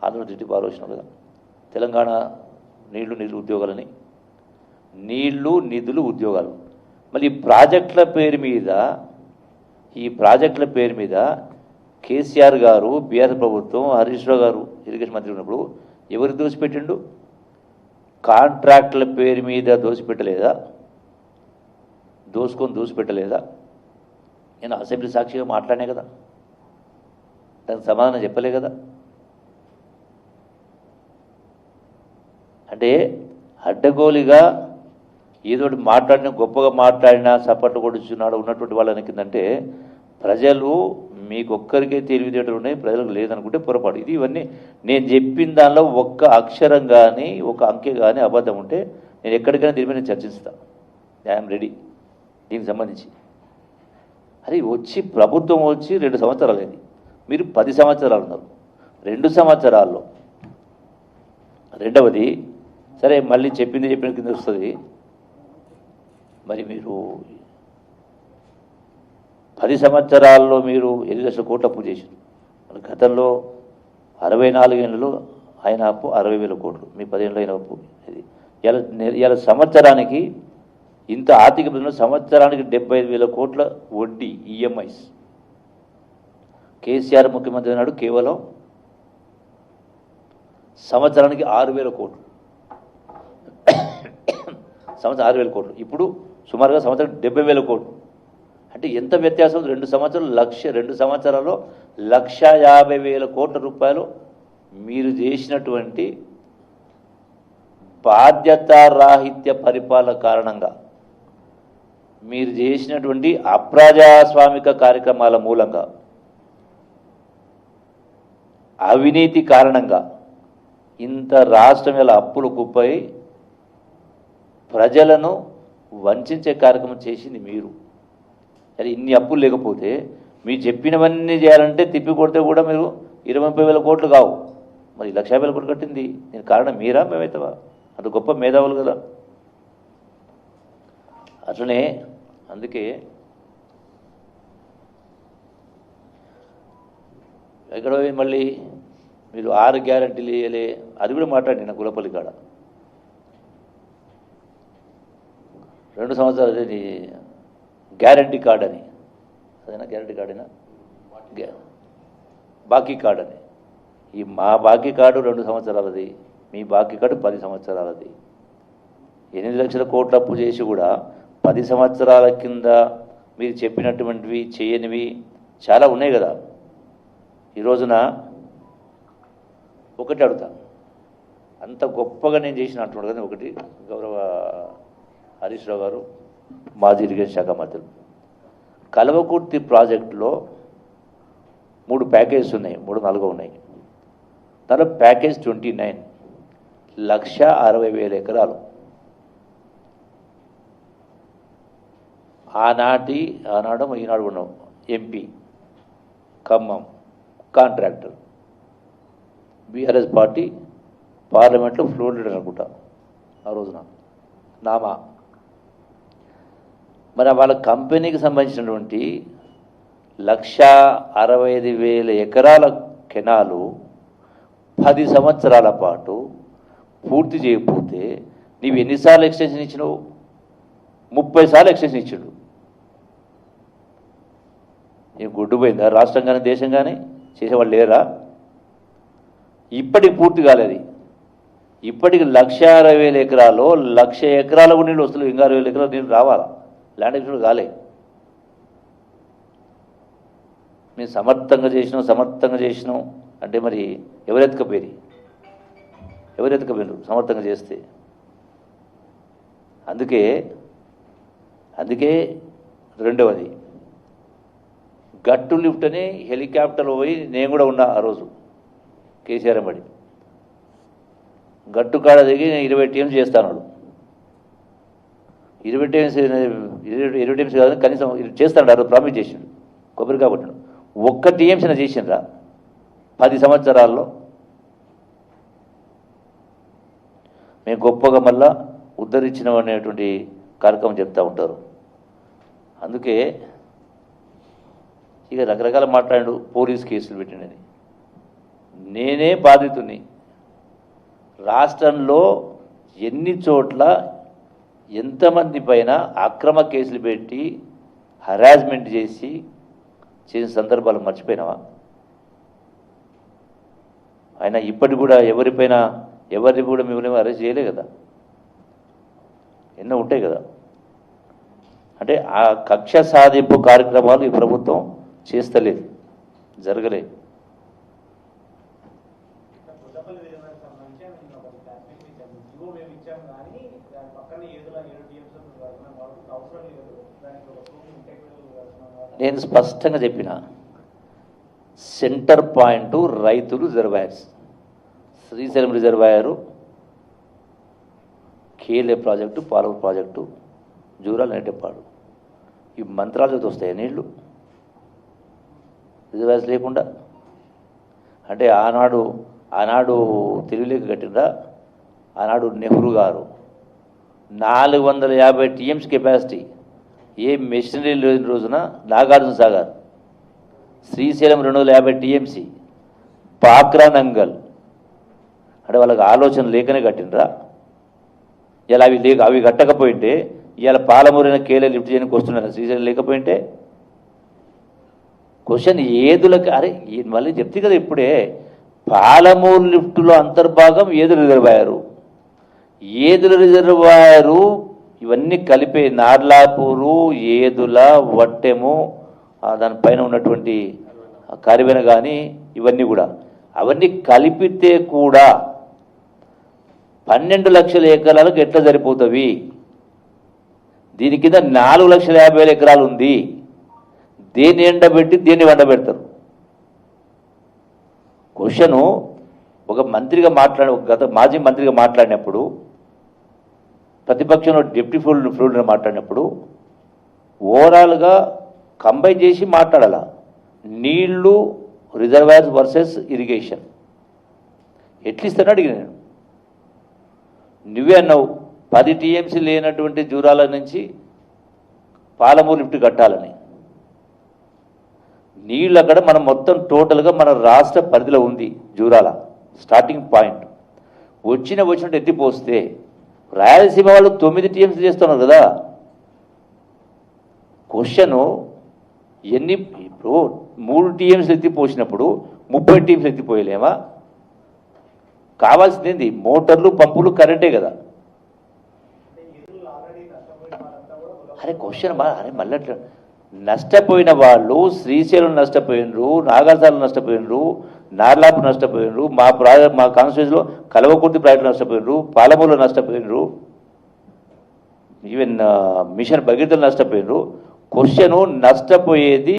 ఆంధ్రజ్యోతి ఆలోచన కదా తెలంగాణ నీళ్లు నిధులు ఉద్యోగాలని నీళ్లు నిధులు ఉద్యోగాలు మళ్ళీ ఈ ప్రాజెక్టుల పేరు మీద కేసీఆర్ గారు బీఆర్ ప్రభుత్వం హరీష్ రావు గారు ఇరిగేషన్ మంత్రి ఉన్నప్పుడు ఎవరు దోసిపెట్టిండు? కాంట్రాక్టుల పేరు మీద దోసిపెట్టలేదా? దోసిపెట్టలేదా? నేను అసెంబ్లీ సాక్షిగా మాట్లాడే కదా, దానికి సమాధానం చెప్పలే కదా. అంటే అడ్డగోలిగా ఏదో మాట్లాడినా గొప్పగా మాట్లాడినా సపోర్ట్ కొడుచున్నాడు ఉన్నటువంటి వాళ్ళని కిందంటే ప్రజలు మీకొక్కరికే తెలివితేటలు ఉన్నాయి, ప్రజలకు లేదనుకుంటే పొరపాటు. ఇవన్నీ నేను చెప్పిన దానిలో ఒక్క అక్షరం కానీ ఒక అంకె కానీ అబద్ధం ఉంటే నేను ఎక్కడికైనా దీని మీద చర్చిస్తాను. ఐఎమ్ రెడీ దీనికి సంబంధించి. అది ప్రభుత్వం వచ్చి 2 సంవత్సరాలు అయింది, మీరు 10 సంవత్సరాలు ఉన్నారు. 2 సంవత్సరాల్లో రెండవది సరే మళ్ళీ చెప్పిన కింద వస్తుంది. మరి మీరు 10 సంవత్సరాల్లో మీరు 8 లక్షల కోట్లు అప్పు చేశారు. గతంలో 64 ఏళ్ళలో ఆయన అప్పు 60,000 కోట్లు, మీ 10 ఏళ్ళు అయిన అప్పు. ఇది ఇలా సంవత్సరానికి ఇంత ఆర్థిక సంవత్సరానికి 75,000 కోట్ల వడ్డీ ఈఎంఐస్. కేసీఆర్ ముఖ్యమంత్రి నాడు కేవలం సంవత్సరానికి 6,000 కోట్లు, సంవత్సరం 6,000 కోట్లు. ఇప్పుడు సుమారుగా సంవత్సరం 70,000 కోట్లు. అంటే ఎంత వ్యత్యాసం? 2 సంవత్సరాల్లో 1,50,000 కోట్ల రూపాయలు మీరు చేసినటువంటి బాధ్యతారాహిత్య పరిపాలన కారణంగా, మీరు చేసినటువంటి అప్రజాస్వామిక కార్యక్రమాల మూలంగా, అవినీతి కారణంగా ఇంత రాష్ట్రం ఇలా అప్పులు కుప్పై ప్రజలను వంచే కార్యక్రమం చేసింది మీరు. అది ఇన్ని అప్పులు లేకపోతే మీరు చెప్పినవన్నీ చేయాలంటే తిప్పి కొడితే కూడా మీరు 20,000 కోట్లు కావు. మరి 1,50,000 కోట్లు కట్టింది నేను కారణం మీరా మేమైతావా? అంత గొప్ప మేధావులు కదా. అట్లనే అందుకే ఎక్కడో మళ్ళీ మీరు 6 గ్యారెంటీలు ఇవ్వలే, అది కూడా మాట్లాడి నా గులపల్లి కాడ 2 సంవత్సరాలు గ్యారంటీ కార్డ్ అని, అదేనా గ్యారంటీ కార్డేనా? బాకీ కార్డ్ అని. ఈ మా బాకీ కార్డు 2 సంవత్సరాలది, మీ బాకీ కార్డు 10 సంవత్సరాలది. 8 లక్షల కోట్ల అప్పు చేసి కూడా 10 సంవత్సరాల కింద మీరు చెప్పినటువంటివి చేయనివి చాలా ఉన్నాయి కదా. ఈ రోజున ఒకటి అడుగుతా, అంత గొప్పగా నేను చేసిన అంటున్నాడు కానీ ఒకటి, గౌరవ హరీష్ రావు గారు మాజీ ఇరిగేషన్ శాఖ మంత్రులు, కల్వకుర్తి ప్రాజెక్టులో 3 ప్యాకేజెస్ ఉన్నాయి, 3-4 ఉన్నాయి. దాంట్లో ప్యాకేజ్ 29 1,60,000 ఎకరాలు. ఆనాడు ఈనాడు ఉన్నాం MP Khammam contractor, BRS party పార్లమెంట్లో ఫ్లోర్ లీడర్ అనుకుంటా ఆ రోజున నామా. మరి వాళ్ళ కంపెనీకి సంబంధించినటువంటి 1,65,000 ఎకరాల కెనాలు 10 సంవత్సరాల పాటు పూర్తి చేయకపోతే నీవు ఎన్నిసార్లు ఎక్స్టెన్షన్ ఇచ్చినావు? 30 సార్లు ఎక్స్టెన్షన్ ఇచ్చిండు. నీకు గుడ్డు పోయిందా? రాష్ట్రం కానీ దేశం కానీ చేసేవాళ్ళు లేరా? ఇప్పటికి పూర్తి కాలేదు. ఇప్పటికి 1,60,000 ఎకరాలు 1,00,000 ఎకరాలకు నీళ్ళు వస్తుంది. ఇంకా 60,000 ఎకరాలు నీళ్ళు రావాలా? ల్యాండ్ ఎక్విజిషన్ కాలే. మేము సమర్థంగా చేసినాం అంటే మరి ఎవరెత్తుకపోయి సమర్థంగా చేస్తే? అందుకే రెండవది గట్టు లిఫ్ట్ అని హెలికాప్టర్ పోయి నేను కూడా ఉన్నా ఆ రోజు కేసీఆర్ బడి గట్టు కాడ దిగి 20 టీమ్స్ చేస్తాను. 20 టీమ్స్ కాదు కనీసం చేస్తాడు. ఆ రోజు ప్రామిస్ చేసిండు, కొబ్బరికాయ కొట్టినాడు. ఒక్క టీఎంసీ చేసిండ్రా 10 సంవత్సరాల్లో? మేము గొప్పగా మళ్ళా ఉద్ధరించినాం అనేటువంటి కార్యక్రమం చెప్తూ ఉంటారు. అందుకే ఇక రకరకాల మాట్లాడు, పోలీస్ కేసులు పెట్టినని. నేనే బాధితుని. రాష్ట్రంలో ఎన్ని చోట్ల ఎంతమంది పైన అక్రమ కేసులు పెట్టి హరాస్మెంట్ చేసిన సందర్భాలు మర్చిపోయినావా? ఆయన ఇప్పటి కూడా ఎవరిని కూడా మిమ్మల్ని అరెస్ట్ చేయలే కదా, ఎన్నో ఉంటాయి కదా. అంటే ఆ కక్ష సాధింపు కార్యక్రమాలు ఈ ప్రభుత్వం చేస్తలేదు, జరగలేదు. నేను స్పష్టంగా చెప్పిన సెంటర్ పాయింట్ రైతులు రిజర్వాయర్స్, శ్రీశైలం రిజర్వాయరు, కేలే ప్రాజెక్టు, పాలూరు ప్రాజెక్టు, జూరాల నెట్టెప్పాడు, ఈ మంత్రాలతో వస్తాయి నీళ్లు రిజర్వాయర్స్ లేకుండా. అంటే ఆనాడు తెలివిలేక కట్టిందా? ఆనాడు నెహ్రూ గారు 450 టీఎంసీ కెపాసిటీ, ఏ మెషినరీ లేని రోజున నాగార్జున సాగర్, శ్రీశైలం 250 టీఎంసీ, పాక్రా నంగల్. అంటే వాళ్ళకి ఆలోచన లేకనే కట్టినరా? ఇలా అవి కట్టకపోయింటే ఇవాళ పాలమూరైన కేలే లిఫ్ట్ చేయడానికి వస్తున్నారు, శ్రీశైలం లేకపోయింటే. క్వశ్చన్ ఏదులకి, అరే మళ్ళీ చెప్తే కదా ఇప్పుడే, పాలమూరు లిఫ్టులో అంతర్భాగం ఏదుల రిజర్వాయరు, ఇవన్నీ కలిపే నార్లాపూరు, ఏదుల, వట్టెము, దానిపైన ఉన్నటువంటి కారివెన కానీ ఇవన్నీ కూడా, అవన్నీ కలిపితే కూడా 12 లక్షల ఎకరాలకు ఎట్లా సరిపోతుంది? దీని కింద 4,50,000 ఎకరాలు ఉంది. దేన్ని ఎండబెట్టి దేన్ని వండబెడతారు? క్వశ్చను ఒక మంత్రిగా మాజీ మంత్రిగా మాట్లాడినప్పుడు, ప్రతిపక్షంలో డిప్యూటీ ఫ్లోర్గా మాట్లాడినప్పుడు ఓవరాల్గా కంబైన్ చేసి మాట్లాడాల. నీళ్లు, రిజర్వాయర్స్ వర్సెస్ ఇరిగేషన్ ఎట్లిస్తాను అడిగిన నేను. నువ్వే అన్నావు 10 టీఎంసీ లేనటువంటి జూరాల నుంచి పాలమూరు లిఫ్ట్ కట్టాలని. నీళ్ళు అక్కడ మనం మొత్తం టోటల్గా మన రాష్ట్ర పరిధిలో ఉంది. జూరాల స్టార్టింగ్ పాయింట్ వచ్చినట్టు ఎత్తిపోస్తే రాయలసీమ వాళ్ళు 9 టీఎంసీ చేస్తున్నారు కదా. క్వశ్చను ఇప్పుడు 3 టీఎంసీలు ఎత్తిపోసినప్పుడు 30 టీఎంసీలు ఎత్తిపోయలేమా? కావాల్సింది ఏంది? మోటార్లు, పంపులు, కరెంటే కదా. అరే క్వశ్చన్ మళ్ళీ నష్టపోయిన వాళ్ళు శ్రీశైలం నష్టపోయినరు, నాగార్జున నష్టపోయినరు, నార్లాపు నష్టపోయినరు, మా కాన్స్టిట్యూన్సీలో కలవకుర్తి ప్రాజెక్టు నష్టపోయినరు, పాలమూరులో నష్టపోయినరు, ఈవెన్ మిషన్ భగీరథలు నష్టపోయినరు. క్వశ్చను నష్టపోయేది